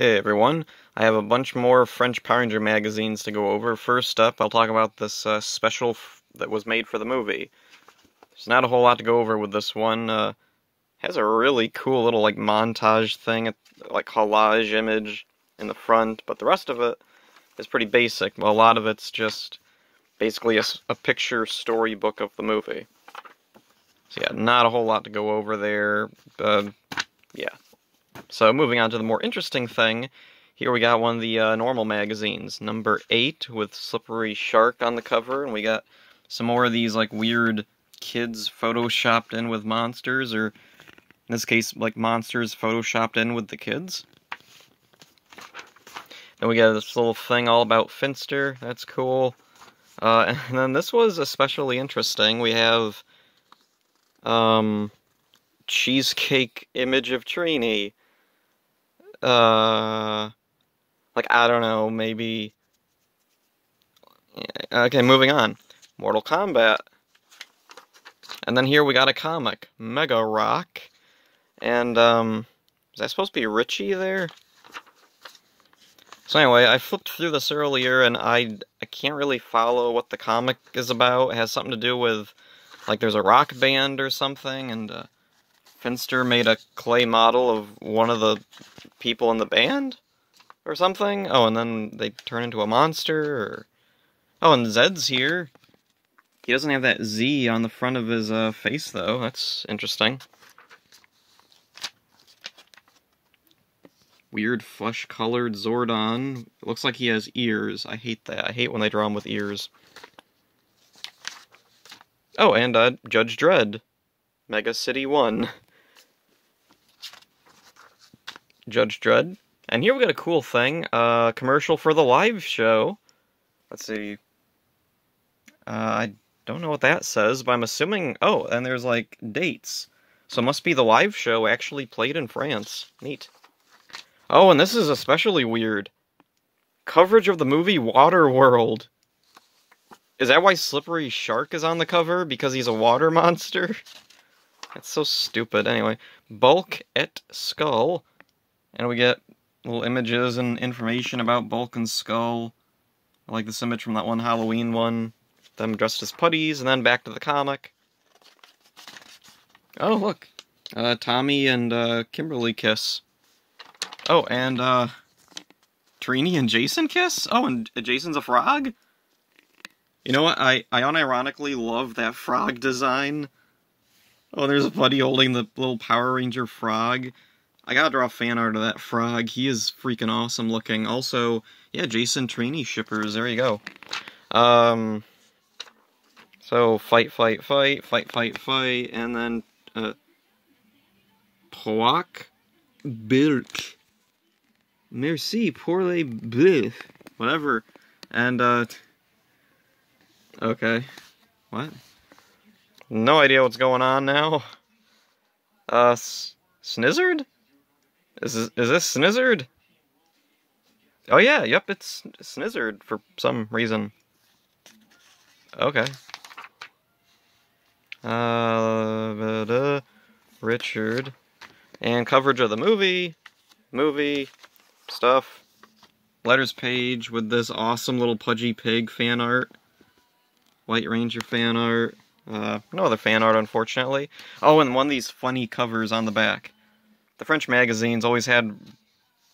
Hey everyone, I have a bunch more French Power Ranger magazines to go over. First up, I'll talk about this special that was made for the movie. There's not a whole lot to go over with this one. Has a really cool little like montage thing, like collage image in the front, but the rest of it is pretty basic. Well, a lot of it's just basically a picture storybook of the movie. So yeah, not a whole lot to go over there. Yeah. So moving on to the more interesting thing, here we got one of the normal magazines, number 8, with Slippery Shark on the cover, and we got some more of these like weird kids photoshopped in with monsters, or in this case, like monsters photoshopped in with the kids. Then we got this little thing all about Finster, that's cool. And then this was especially interesting. We have cheesecake image of Trini. Like, I don't know, maybe... Okay, moving on. Mortal Kombat. And then here we got a comic, Mega Rock. And, is that supposed to be Richie there? So anyway, I flipped through this earlier, and I can't really follow what the comic is about. It has something to do with, like, there's a rock band or something, and, Finster made a clay model of one of the people in the band? Or something? Oh, and then they turn into a monster, or... Oh, and Zed's here. He doesn't have that Z on the front of his face, though. That's interesting. Weird flesh-colored Zordon. It looks like he has ears. I hate that. I hate when they draw him with ears. Oh, and Judge Dredd. Mega City 1. Judge Dredd. And here we got a cool thing, commercial for the live show. Let's see. I don't know what that says, but I'm assuming... Oh, and there's, like, dates. So it must be the live show actually played in France. Neat. Oh, and this is especially weird. Coverage of the movie Waterworld. Is that why Slippery Shark is on the cover? Because he's a water monster? That's so stupid. Anyway, Bulk et Skull. And we get little images and information about Bulk and Skull. I like this image from that one Halloween one. Them dressed as putties, and then back to the comic. Oh, look. Tommy and Kimberly kiss. Oh, and Trini and Jason kiss? Oh, and Jason's a frog? You know what? I unironically love that frog design. Oh, there's a buddy holding the little Power Ranger frog. I gotta draw fan art of that frog. He is freaking awesome looking. Also, yeah, Jason Trini shippers. There you go. So, fight, and then, Poak Birk. Merci pour les bleus. Whatever. And, okay. What? No idea what's going on now. Snizzard? Is this Snizzard? Oh yeah, yep, it's Snizzard for some reason. Okay. Richard. And coverage of the movie stuff. Letters page with this awesome little Pudgy Pig fan art. White Ranger fan art. No other fan art, unfortunately. Oh, and one of these funny covers on the back. The French magazines always had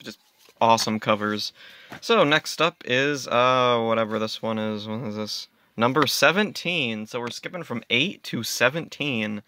just awesome covers. So, next up is, whatever this one is. What is this? Number 17. So we're skipping from 8 to 17.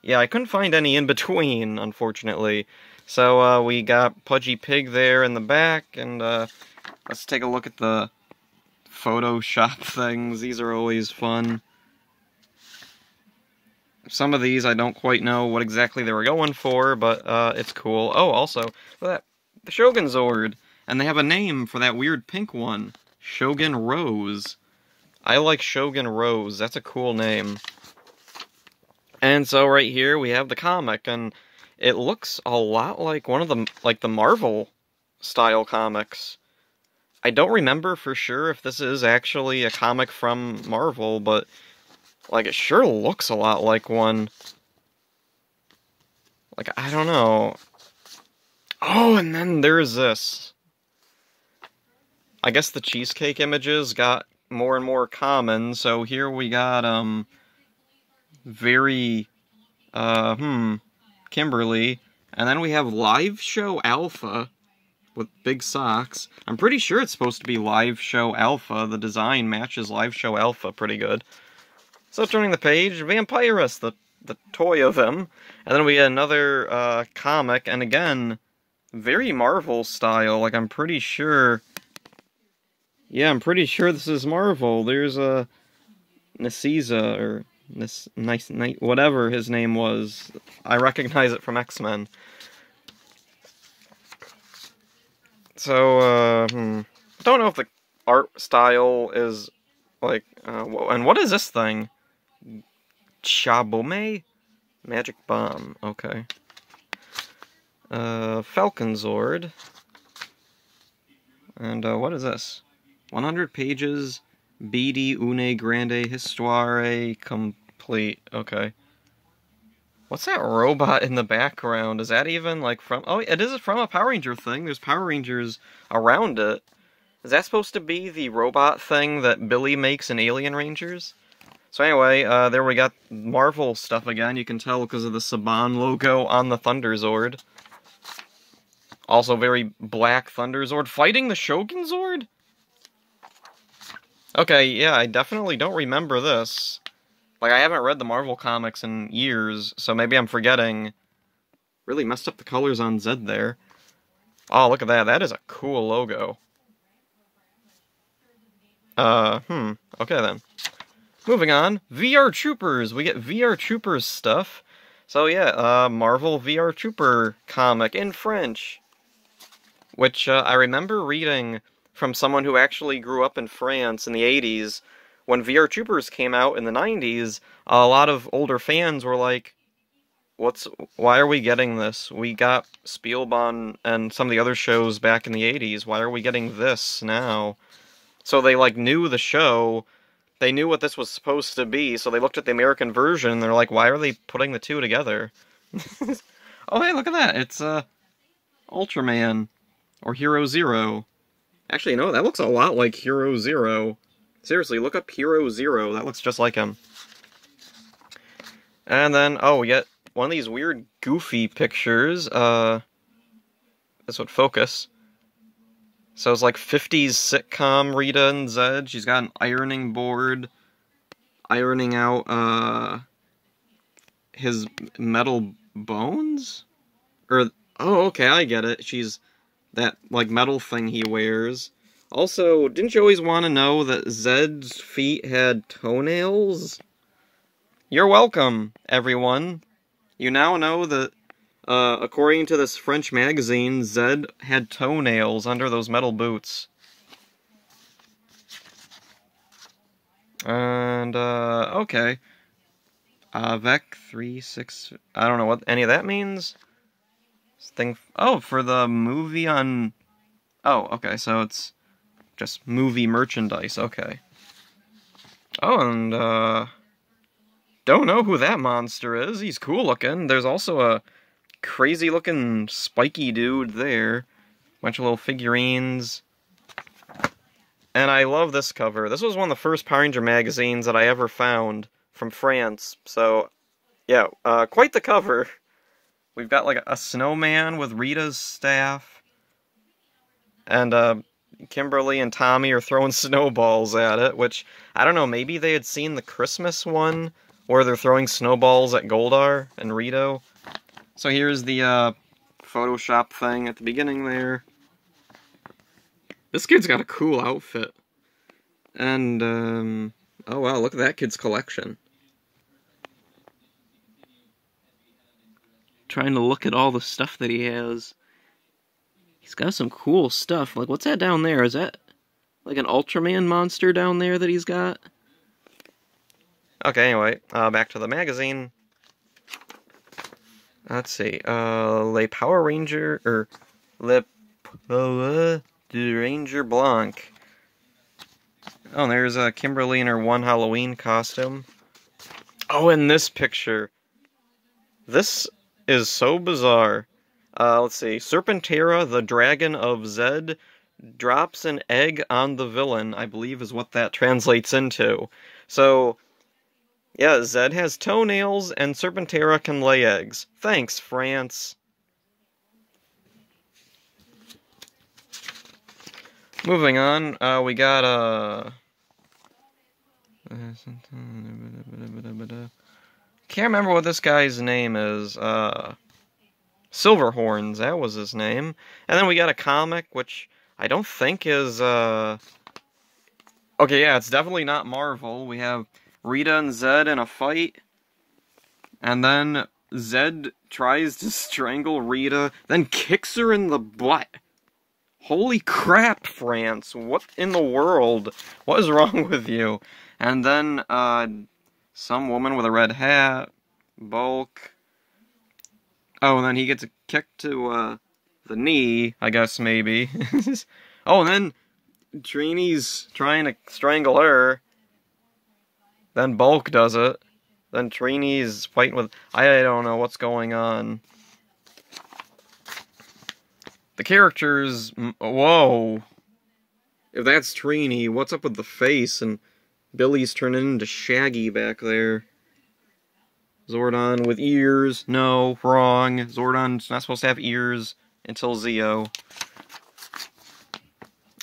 Yeah, I couldn't find any in between, unfortunately. So, we got Pudgy Pig there in the back, and, let's take a look at the Photoshop things. These are always fun. Some of these I don't quite know what exactly they were going for, but it's cool. Oh, also, look at that. The Shogun Zord. And they have a name for that weird pink one. Shogun Rose. I like Shogun Rose. That's a cool name. And so right here we have the comic, and it looks a lot like one of the, like the Marvel style comics. I don't remember for sure if this is actually a comic from Marvel, but like, it sure looks a lot like one. Like, I don't know. Oh, and then there's this. I guess the cheesecake images got more and more common, so here we got, very, Kimberly, and then we have Live Show Alpha with big socks. I'm pretty sure it's supposed to be Live Show Alpha. The design matches Live Show Alpha pretty good. So turning the page, Vampirus, the toy of him. And then we get another comic, and again, very Marvel style. Like, I'm pretty sure... Yeah, I'm pretty sure this is Marvel. There's a Nicieza, or nice whatever his name was. I recognize it from X-Men. So, don't know if the art style is, like, and what is this thing? Chabome? Magic Bomb, okay. Falcon Zord. And, what is this? 100 pages, BD Une Grande Histoire Complete, okay. What's that robot in the background? Is that even, like, from... Oh, it is from a Power Ranger thing. There's Power Rangers around it. Is that supposed to be the robot thing that Billy makes in Alien Rangers? So anyway, there we got Marvel stuff again. You can tell because of the Saban logo on the Thunder Zord. Also very black Thunder Zord. Fighting the Shogun Zord? Okay, yeah, I definitely don't remember this. Like, I haven't read the Marvel comics in years, so maybe I'm forgetting. Really messed up the colors on Zed there. Oh, look at that. That is a cool logo. Okay then. Moving on. VR Troopers. We get VR Troopers stuff. So yeah, Marvel VR Trooper comic in French. Which, I remember reading from someone who actually grew up in France in the 80s. When VR Troopers came out in the 90s, a lot of older fans were like, why are we getting this? We got Spielban and some of the other shows back in the 80s. Why are we getting this now? So they, like, knew the show. They knew what this was supposed to be, so they looked at the American version, and they're like, why are they putting the two together? Oh, hey, look at that. It's, Ultraman. Or Hero Zero. Actually, no, that looks a lot like Hero Zero. Seriously, look up Hero Zero. That looks just like him. And then, oh, we get one of these weird, goofy pictures. This would focus. So it's like 50s sitcom Rita and Zed. She's got an ironing board. Ironing out, his metal bones? Or, oh, okay, I get it. She's that, like, metal thing he wears. Also, didn't you always want to know that Zed's feet had toenails? You're welcome, everyone. You now know that, according to this French magazine, Zed had toenails under those metal boots. And, okay. Vec 36... I don't know what any of that means. Oh, for the movie on... Oh, okay, so it's just movie merchandise, okay. Oh, and, don't know who that monster is. He's cool looking. There's also a crazy looking spiky dude there. Bunch of little figurines. And I love this cover. This was one of the first Power Ranger magazines that I ever found from France. So, yeah, quite the cover. We've got, like, a snowman with Rita's staff. And, Kimberly and Tommy are throwing snowballs at it, which, I don't know, maybe they had seen the Christmas one, where they're throwing snowballs at Goldar and Rito. So here's the, Photoshop thing at the beginning there. This kid's got a cool outfit. And, oh wow, look at that kid's collection. Trying to look at all the stuff that he has. He's got some cool stuff. Like, what's that down there? Is that, like, an Ultraman monster down there that he's got? Okay, anyway, back to the magazine. Let's see, Le Power Ranger, or Le Ranger Blanc. Oh, and there's Kimberly in her one Halloween costume. Oh, and this picture. This is so bizarre. Let's see, Serpentera, the Dragon of Zed, drops an egg on the villain, I believe is what that translates into. So, yeah, Zed has toenails, and Serpentera can lay eggs. Thanks, France. Moving on, we got, can't remember what this guy's name is, Silverhorns, that was his name. And then we got a comic, which I don't think is, okay, yeah, it's definitely not Marvel. We have Rita and Zed in a fight, and then Zed tries to strangle Rita, then kicks her in the butt. Holy crap, France, what in the world? What is wrong with you? And then, some woman with a red hat, Bulk. Oh, and then he gets a kick to, the knee, I guess, maybe. Oh, and then Trini's trying to strangle her. Then Bulk does it. Then Trini's fighting with... I don't know what's going on. The characters... Whoa. If that's Trini, what's up with the face? And Billy's turning into Shaggy back there. Zordon with ears. No, wrong. Zordon's not supposed to have ears until Zeo.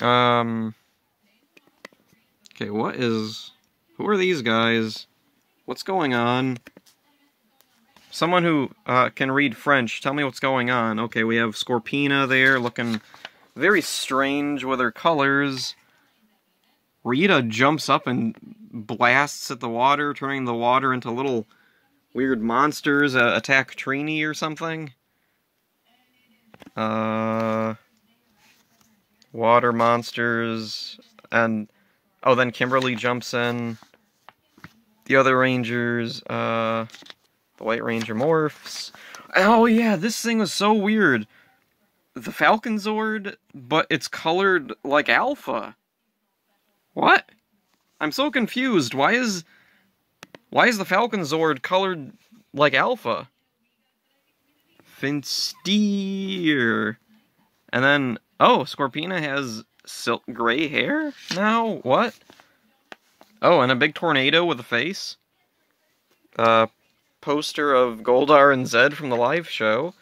Okay, what is... Who are these guys? What's going on? Someone who can read French, tell me what's going on. Okay, we have Scorpina there, looking very strange with her colors. Rita jumps up and blasts at the water, turning the water into little weird monsters, attack Trini or something. Water monsters, and... Oh, then Kimberly jumps in. The other Rangers, the White Ranger morphs. Oh yeah, this thing was so weird. The Falcon Zord, but it's colored like Alpha. What? I'm so confused. Why is the Falcon Zord colored like Alpha? Finsteer. And then, oh, Scorpina has silk gray hair now? What? Oh, and a big tornado with a face. Poster of Goldar and Zed from the live show.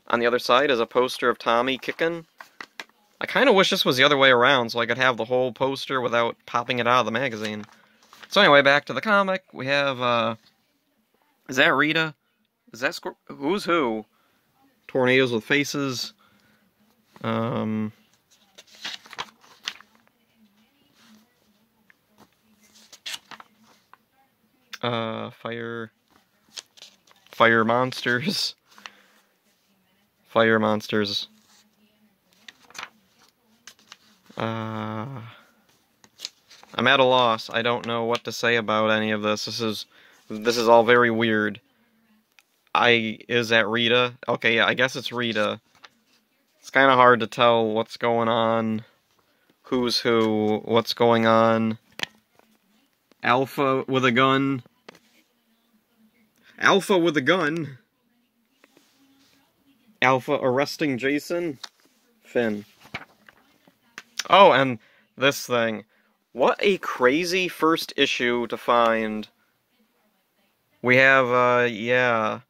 On the other side is a poster of Tommy kicking. I kind of wish this was the other way around, so I could have the whole poster without popping it out of the magazine. So anyway, back to the comic. We have, is that Rita? Is that who's who? Tornadoes with faces. Fire monsters. Fire monsters. I'm at a loss. I don't know what to say about any of this. This is all very weird. Is that Rita? Okay, yeah, I guess it's Rita. It's kind of hard to tell what's going on. Who's who, what's going on. Alpha with a gun. Alpha with a gun. Alpha arresting Jason. Finn. Oh, and this thing. What a crazy first issue to find. We have, yeah,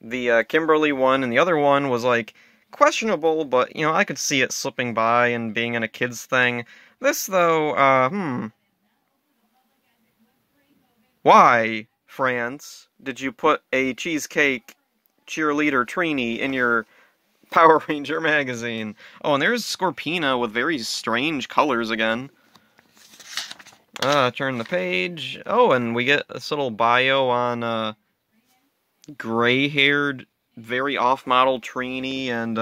the Kimberly one, and the other one was, like, questionable, but, you know, I could see it slipping by and being in a kid's thing. This, though, Why, France, did you put a cheesecake cheerleader Trini in your Power Ranger magazine? Oh, and there's Scorpina with very strange colors again. Turn the page. Oh, and we get this little bio on, gray-haired, very off-model Trini, and,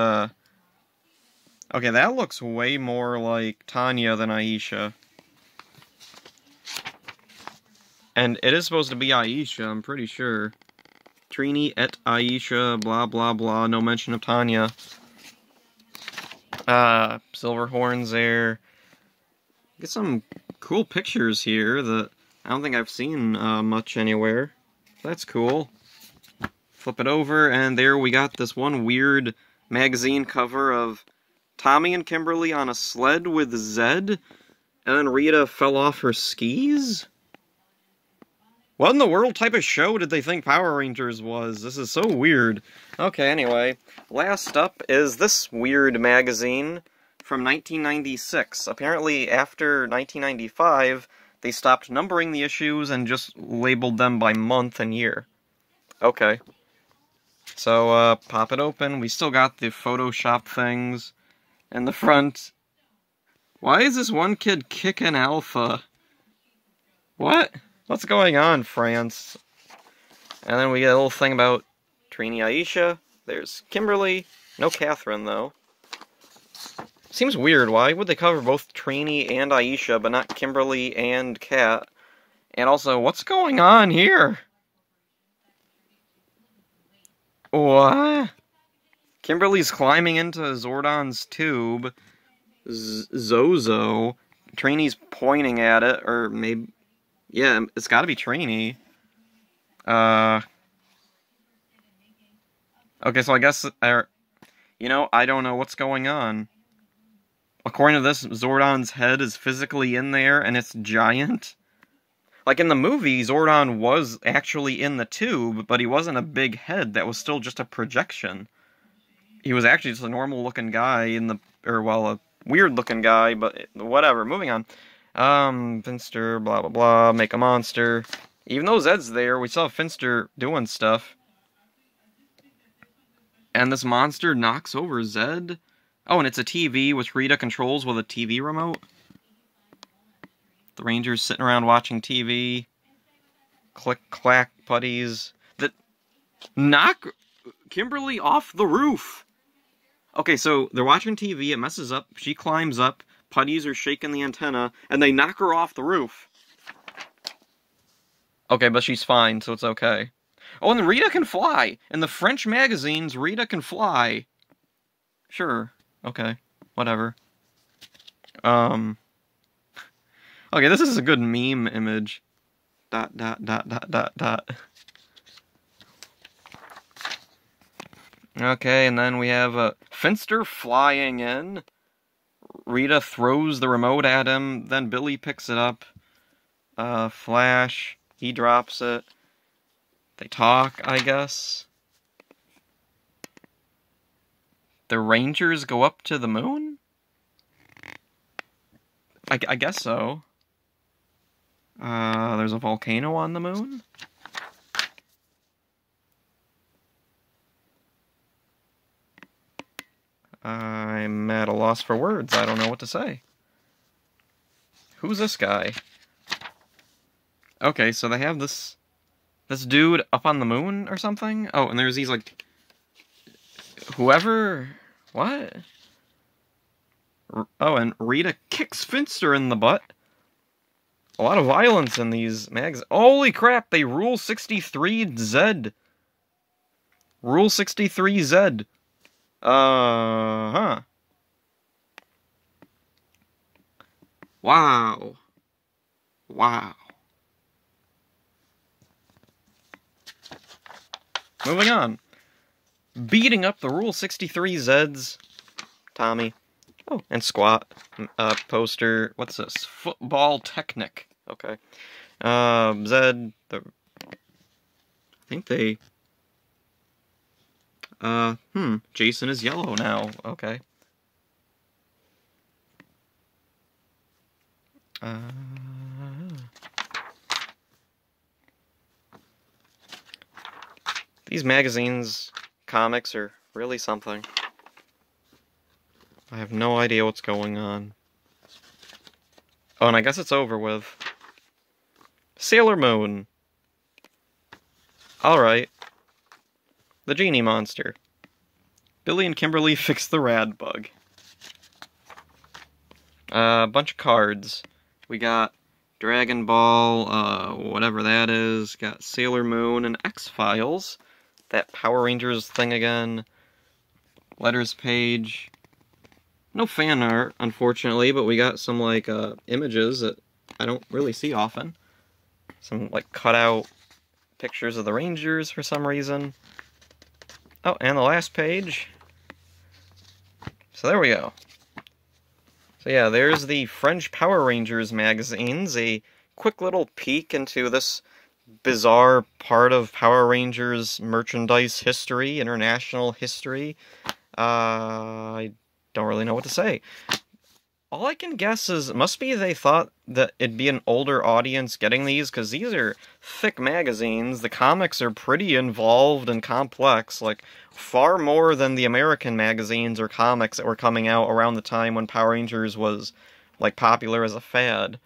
okay, that looks way more like Tanya than Aisha. And it is supposed to be Aisha, I'm pretty sure. Trini et Aisha, blah, blah, blah, no mention of Tanya. Silverhorns there. Get some cool pictures here that I don't think I've seen much anywhere. That's cool. Flip it over, and there we got this one weird magazine cover of Tommy and Kimberly on a sled with Zed, and then Rita fell off her skis? What in the world type of show did they think Power Rangers was? This is so weird. Okay, anyway, last up is this weird magazine from 1996. Apparently, after 1995, they stopped numbering the issues and just labeled them by month and year. Okay. So, pop it open. We still got the Photoshop things in the front. Why is this one kid kicking Alpha? What? What's going on, France? And then we get a little thing about Trini Aisha. There's Kimberly. No Catherine, though. Seems weird. Why would they cover both Trini and Aisha, but not Kimberly and Kat? And also, what's going on here? What? Kimberly's climbing into Zordon's tube. Zozo. Trini's pointing at it, or maybe... Yeah, it's gotta be Trini. Okay, so I guess... you know, I don't know what's going on. According to this, Zordon's head is physically in there, and it's giant. Like, in the movie, Zordon was actually in the tube, but he wasn't a big head. That was still just a projection. He was actually just a normal-looking guy in the... Or, well, a weird-looking guy, but whatever. Moving on. Finster, blah, blah, blah, make a monster. Even though Zed's there, we saw Finster doing stuff. And this monster knocks over Zed. Oh, and it's a TV, which Rita controls with a TV remote. The Rangers sitting around watching TV. Click, clack, putties. That knock Kimberly off the roof. Okay, so they're watching TV, it messes up, she climbs up, putties are shaking the antenna, and they knock her off the roof. Okay, but she's fine, so it's okay. Oh, and Rita can fly! In the French magazines, Rita can fly. Sure. Okay. Whatever. Okay, this is a good meme image. ... Okay, and then we have Finster flying in. Rita throws the remote at him, then Billy picks it up. Flash, he drops it. They talk, I guess. The Rangers go up to the moon? I guess so. There's a volcano on the moon? I'm at a loss for words. I don't know what to say. Who's this guy? Okay, so they have this dude up on the moon or something? Oh, and there's these, like... Whoever... What? Oh, and Rita kicks Finster in the butt. A lot of violence in these mags. Holy crap, they Rule 63 Zed. Rule 63 Zed. Huh. Wow. Wow. Moving on. Beating up the Rule 63 Zeds. Tommy. Oh, and Squat. Poster. What's this? Football Technic. Okay. Zed. I think they... Jason is yellow now. Okay. These magazines, comics are really something. I have no idea what's going on. Oh, and I guess it's over with. Sailor Moon. Alright. The Genie Monster. Billy and Kimberly fix the rad bug. A bunch of cards. We got Dragon Ball, whatever that is. Got Sailor Moon and X-Files. That Power Rangers thing again. Letters page. No fan art, unfortunately, but we got some, like, images that I don't really see often. Some, like, cutout pictures of the Rangers for some reason. Oh, and the last page. So there we go. So yeah, there's the French Power Rangers magazines, a quick little peek into this bizarre part of Power Rangers merchandise history, international history. I don't really know what to say. All I can guess is, it must be they thought that it'd be an older audience getting these, because these are thick magazines. The comics are pretty involved and complex, like, far more than the American magazines or comics that were coming out around the time when Power Rangers was, like, popular as a fad.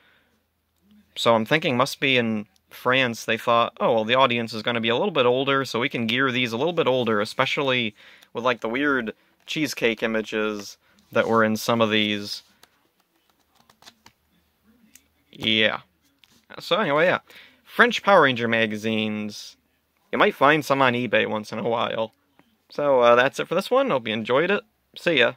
So I'm thinking must be in France they thought, oh, well, the audience is going to be a little bit older, so we can gear these a little bit older, especially with, like, the weird cheesecake images that were in some of these. Yeah. So anyway, yeah. French Power Ranger magazines. You might find some on eBay once in a while. So that's it for this one. Hope you enjoyed it. See ya.